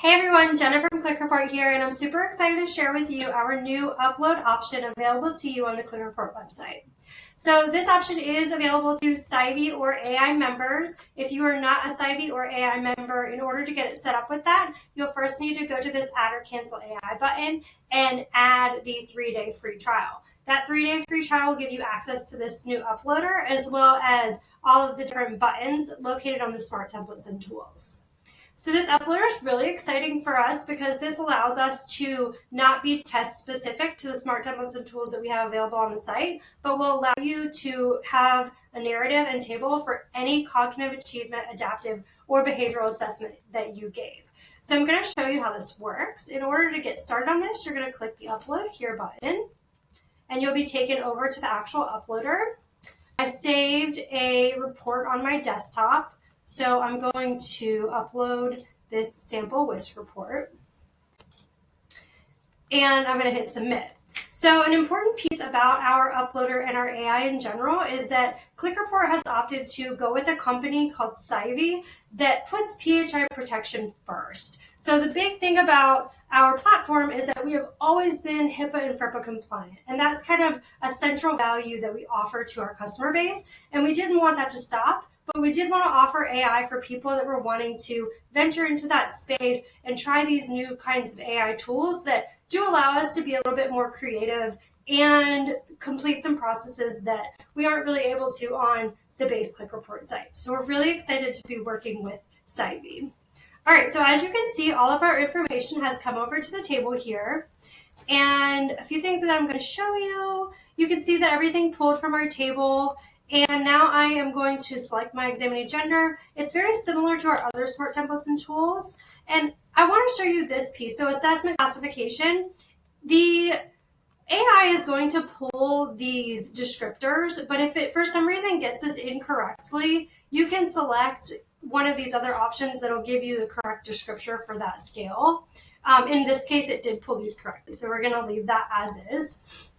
Hey everyone, Jenna from ClickReport here, and I'm super excited to share with you our new upload option available to you on the ClickReport website. So this option is available to SIVE or AI members. If you are not a SIVE or AI member, in order to get it set up with that, you'll first need to go to this Add or Cancel AI button and add the 3-day free trial. That 3-day free trial will give you access to this new uploader as well as all of the different buttons located on the Smart Templates and Tools. So this uploader is really exciting for us because this allows us to not be test specific to the Smart Templates and Tools that we have available on the site, but will allow you to have a narrative and table for any cognitive achievement, adaptive, or behavioral assessment that you gave. So I'm going to show you how this works. In order to get started on this, you're going to click the Upload Here button, and you'll be taken over to the actual uploader. I saved a report on my desktop. So I'm going to upload this sample WISC report, and I'm going to hit submit. So an important piece about our uploader and our AI in general is that ClickReport has opted to go with a company called SIVE that puts PHI protection first. So the big thing about our platform is that we have always been HIPAA and FERPA compliant, and that's kind of a central value that we offer to our customer base, and we didn't want that to stop. But we did want to offer AI for people that were wanting to venture into that space and try these new kinds of AI tools that do allow us to be a little bit more creative and complete some processes that we aren't really able to on the base ClickReport site. So we're really excited to be working with SIVE. All right, so as you can see, all of our information has come over to the table here. And a few things that I'm going to show you. You can see that everything pulled from our table. And now I am going to select my examining gender. It's very similar to our other Smart Templates and Tools. And I want to show you this piece. So assessment classification, the AI is going to pull these descriptors, but if it for some reason gets this incorrectly, you can select one of these other options that'll give you the correct descriptor for that scale. In this case, it did pull these correctly. So we're going to leave that as is.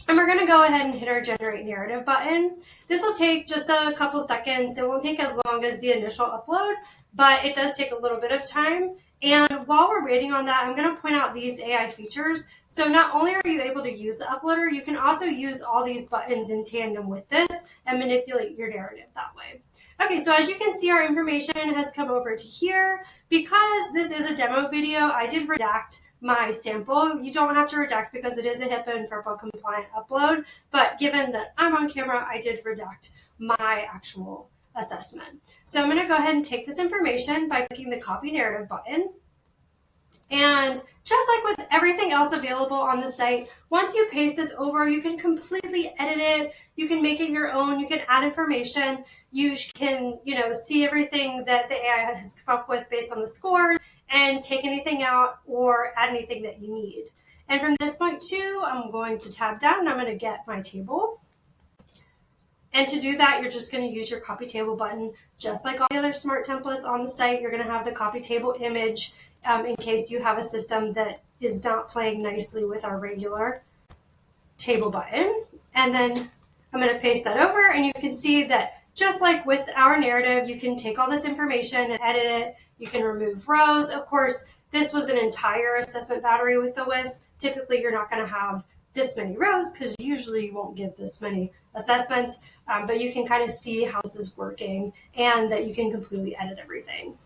And we're going to go ahead and hit our Generate Narrative button. This will take just a couple seconds. It won't take as long as the initial upload, but it does take a little bit of time. And while we're waiting on that, I'm going to point out these AI features. So not only are you able to use the uploader, you can also use all these buttons in tandem with this and manipulate your narrative that way. Okay, so as you can see, our information has come over to here. Because this is a demo video, I did redact my sample. You don't have to redact because it is a HIPAA and FERPA compliant upload, but given that I'm on camera, I did redact my actual assessment. So I'm going to go ahead and take this information by clicking the Copy Narrative button. And just like with everything else available on the site, once you paste this over, you can completely edit it. You can make it your own. You can add information. You can, see everything that the AI has come up with based on the scores and take anything out or add anything that you need. And from this point too, I'm going to tab down and I'm going to get my table. And to do that, you're just going to use your copy table button. Just like all the other smart templates on the site, you're going to have the copy table image in case you have a system that is not playing nicely with our regular table button. And then I'm going to paste that over, and you can see that just like with our narrative, you can take all this information and edit it. You can remove rows. Of course, this was an entire assessment battery with the WISC. Typically, you're not going to have this many rows because usually you won't give this many assessments, but you can kind of see how this is working and that you can completely edit everything.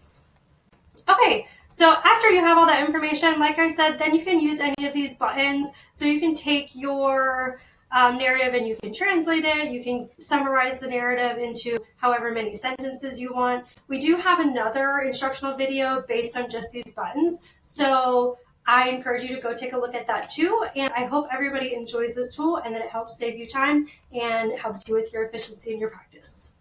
Okay, so after you have all that information, like I said, then you can use any of these buttons. So you can take your narrative and you can translate it. You can summarize the narrative into however many sentences you want. We do have another instructional video based on just these buttons. So I encourage you to go take a look at that too. And I hope everybody enjoys this tool and that it helps save you time and helps you with your efficiency in your practice.